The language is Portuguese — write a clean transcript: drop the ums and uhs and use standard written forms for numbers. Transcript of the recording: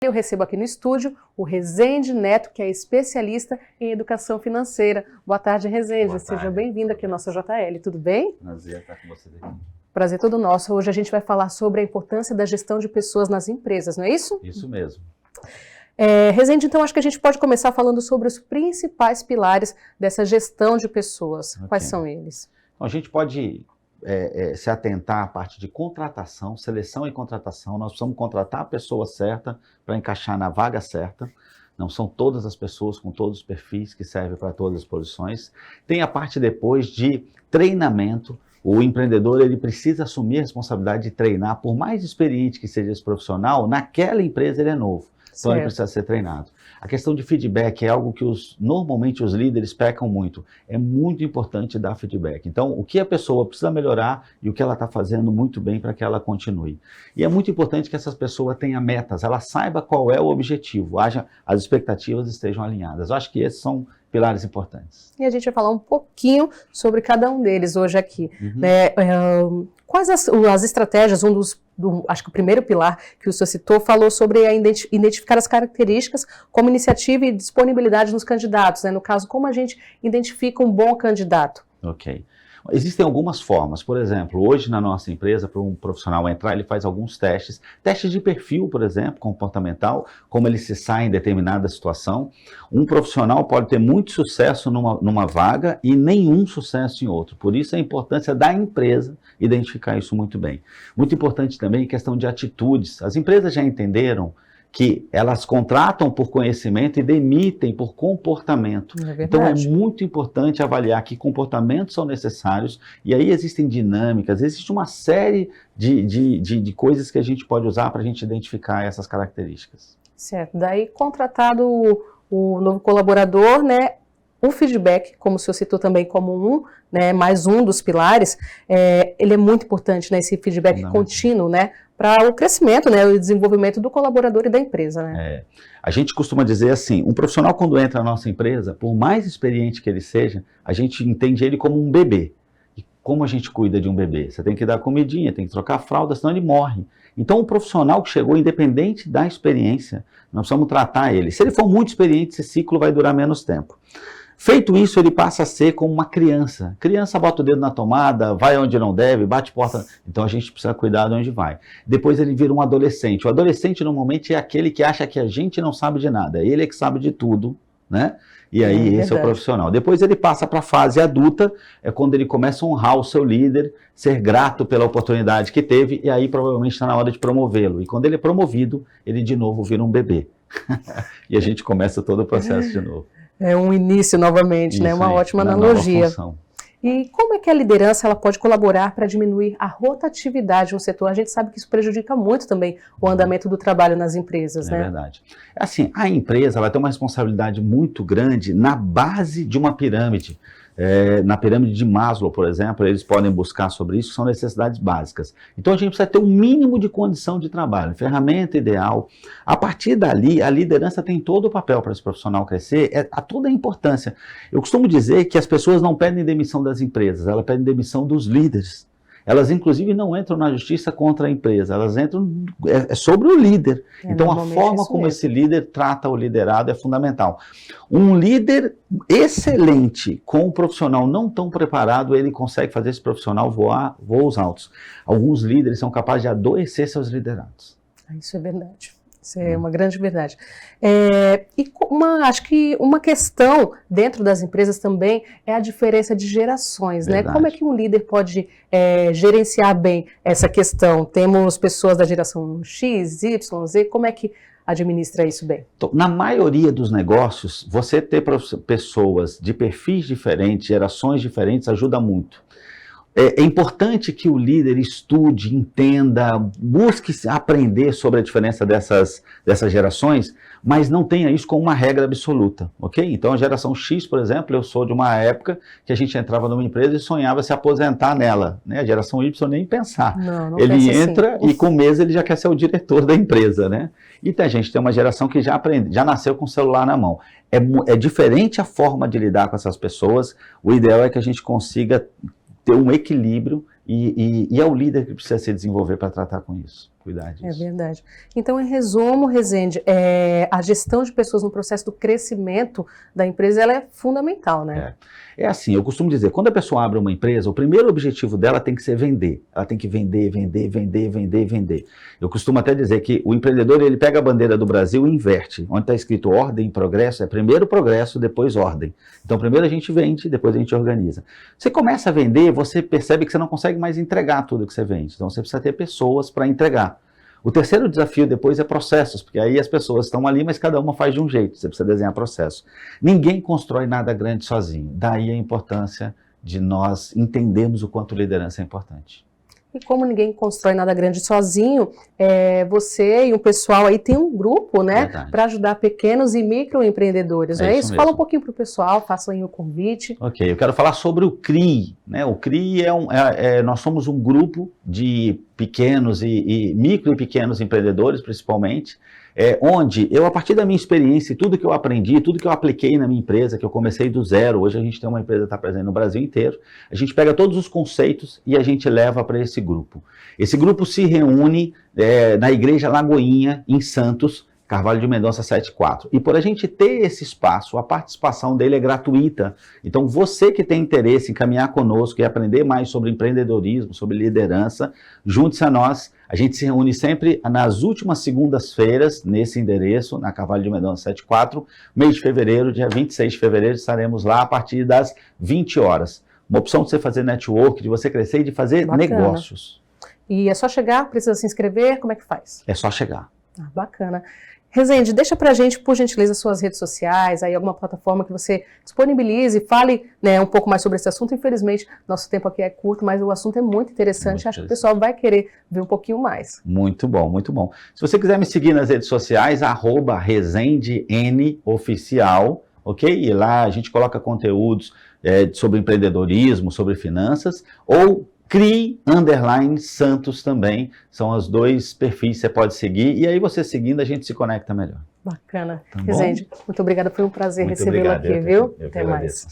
Eu recebo aqui no estúdio o Rezende Neto, que é especialista em educação financeira. Boa tarde, Rezende. Boa tarde. Seja bem-vindo aqui ao nosso JL. Tudo bem? Prazer estar com vocês aqui. Prazer todo nosso. Hoje a gente vai falar sobre a importância da gestão de pessoas nas empresas, não é isso? Isso mesmo. Rezende, então acho que a gente pode começar falando sobre os principais pilares dessa gestão de pessoas. Okay. Quais são eles? Então, a gente pode se atentar à parte de contratação, seleção e contratação. Nós precisamos contratar a pessoa certa para encaixar na vaga certa. Não são todas as pessoas com todos os perfis que servem para todas as posições. Tem a parte depois de treinamento. O empreendedor ele precisa assumir a responsabilidade de treinar, por mais experiente que seja esse profissional, naquela empresa ele é novo. Então ele precisa ser treinado. A questão de feedback é algo que normalmente os líderes pecam muito. É muito importante dar feedback. Então, o que a pessoa precisa melhorar e o que ela está fazendo muito bem para que ela continue. E é muito importante que essa pessoa tenha metas, ela saiba qual é o objetivo, as expectativas estejam alinhadas. Eu acho que esses são pilares importantes. E a gente vai falar um pouquinho sobre cada um deles hoje aqui. Quais as estratégias, acho que o primeiro pilar que o senhor citou, falou sobre identificar as características como iniciativa e disponibilidade nos candidatos, né? No caso, como a gente identifica um bom candidato? Ok. Existem algumas formas. Por exemplo, hoje na nossa empresa, para um profissional entrar, ele faz alguns testes. Testes de perfil, por exemplo, comportamental, como ele se sai em determinada situação. Um profissional pode ter muito sucesso numa vaga e nenhum sucesso em outro. Por isso a importância da empresa identificar isso muito bem. Muito importante também a questão de atitudes. As empresas já entenderam que elas contratam por conhecimento e demitem por comportamento. Então é muito importante avaliar que comportamentos são necessários, e aí existem dinâmicas, existe uma série de coisas que a gente pode usar para a gente identificar essas características. Certo, daí contratado o novo colaborador, né? O feedback, como o senhor citou também como mais um dos pilares, ele é muito importante, né, esse feedback contínuo, né, para o crescimento, né, o desenvolvimento do colaborador e da empresa, né. A gente costuma dizer assim, um profissional quando entra na nossa empresa, por mais experiente que ele seja, a gente entende ele como um bebê. E como a gente cuida de um bebê? Você tem que dar comidinha, tem que trocar fralda, senão ele morre. Então o profissional que chegou, independente da experiência, nós precisamos tratar ele. Se ele for muito experiente, esse ciclo vai durar menos tempo. Feito isso, ele passa a ser como uma criança. Criança bota o dedo na tomada, vai onde não deve, bate porta. Então a gente precisa cuidar de onde vai. Depois ele vira um adolescente. O adolescente normalmente é aquele que acha que a gente não sabe de nada. Ele é que sabe de tudo, né? E aí esse é o profissional. Depois ele passa para a fase adulta, é quando ele começa a honrar o seu líder, ser grato pela oportunidade que teve, e aí provavelmente está na hora de promovê-lo. E quando ele é promovido, ele de novo vira um bebê. E a gente começa todo o processo de novo. É um início novamente, Isso, né? Uma ótima nova analogia. função. E como é que a liderança ela pode colaborar para diminuir a rotatividade no setor? A gente sabe que isso prejudica muito também o andamento do trabalho nas empresas, né? É verdade. Assim, a empresa ela tem uma responsabilidade muito grande na base de uma pirâmide. Na pirâmide de Maslow, por exemplo, eles podem buscar sobre isso, são necessidades básicas. Então a gente precisa ter um mínimo de condição de trabalho, ferramenta ideal. A partir dali, a liderança tem todo o papel para esse profissional crescer, a toda a importância. Eu costumo dizer que as pessoas não pedem demissão das empresas, elas pedem demissão dos líderes. Elas, inclusive, não entram na justiça contra a empresa, elas entram sobre o líder. Então, a forma como esse líder trata o liderado é fundamental. Um líder excelente com um profissional não tão preparado, ele consegue fazer esse profissional voar voos altos. Alguns líderes são capazes de adoecer seus liderados. Isso é verdade. Isso é uma grande verdade. Acho que uma questão dentro das empresas também é a diferença de gerações, né? Como é que um líder pode gerenciar bem essa questão? Temos pessoas da geração X, Y, Z, como é que administra isso bem? Então, na maioria dos negócios, você ter pessoas de perfis diferentes, gerações diferentes, ajuda muito. É importante que o líder estude, entenda, busque aprender sobre a diferença dessas gerações, mas não tenha isso como uma regra absoluta, ok? Então a geração X, por exemplo, eu sou de uma época que a gente entrava numa empresa e sonhava se aposentar nela, né? A geração Y nem pensar. Não ele entra assim. E com um mês ele já quer ser o diretor da empresa, né? E a gente tem uma geração que já nasceu com o celular na mão. É diferente a forma de lidar com essas pessoas, o ideal é que a gente consiga ter um equilíbrio e é o líder que precisa se desenvolver para tratar com isso. cuidar disso. É verdade. Então, em resumo, Rezende, a gestão de pessoas no processo do crescimento da empresa, ela é fundamental, né? É assim, eu costumo dizer, quando a pessoa abre uma empresa, o primeiro objetivo dela tem que ser vender. Ela tem que vender, vender, vender, vender, vender. Eu costumo até dizer que o empreendedor, ele pega a bandeira do Brasil e inverte. Onde está escrito ordem, progresso, é primeiro progresso, depois ordem. Então, primeiro a gente vende, depois a gente organiza. Você começa a vender, você percebe que você não consegue mais entregar tudo que você vende. Então, você precisa ter pessoas para entregar. O terceiro desafio depois é processos, porque aí as pessoas estão ali, mas cada uma faz de um jeito, você precisa desenhar processo. Ninguém constrói nada grande sozinho, daí a importância de nós entendermos o quanto liderança é importante. E como ninguém constrói nada grande sozinho, você e o pessoal aí tem um grupo, né, para ajudar pequenos e microempreendedores, não é isso? Fala um pouquinho para o pessoal, façam aí o convite. Ok, eu quero falar sobre o CRI, né? O CRI nós somos um grupo de pequenos e micro e pequenos empreendedores, principalmente, onde eu, a partir da minha experiência e tudo que eu aprendi, tudo que eu apliquei na minha empresa, que eu comecei do zero, hoje a gente tem uma empresa que está presente no Brasil inteiro, a gente pega todos os conceitos e a gente leva para esse grupo. Esse grupo se reúne na Igreja Lagoinha, em Santos, Carvalho de Mendonça 74. E por a gente ter esse espaço, a participação dele é gratuita. Então você que tem interesse em caminhar conosco e aprender mais sobre empreendedorismo, sobre liderança, junte-se a nós. A gente se reúne sempre nas últimas segundas-feiras, nesse endereço, na Carvalho de Mendonça 74, mês de fevereiro, dia 26 de fevereiro, estaremos lá a partir das 20 horas. Uma opção de você fazer network, de você crescer e de fazer negócios. E é só chegar, precisa se inscrever, como é que faz? É só chegar. Bacana. Rezende, deixa pra gente, por gentileza, suas redes sociais, aí alguma plataforma que você disponibilize, fale, né, um pouco mais sobre esse assunto. Infelizmente, nosso tempo aqui é curto, mas o assunto é muito interessante. Acho que o pessoal vai querer ver um pouquinho mais. Muito bom, muito bom. Se você quiser me seguir nas redes sociais, @RezendeNOficial, ok? E lá a gente coloca conteúdos sobre empreendedorismo, sobre finanças, ou CRI_Santos também, são os dois perfis que você pode seguir, e aí você seguindo a gente se conecta melhor. Bacana. Rezende, muito obrigada, foi um prazer recebê-lo aqui, viu? Até mais.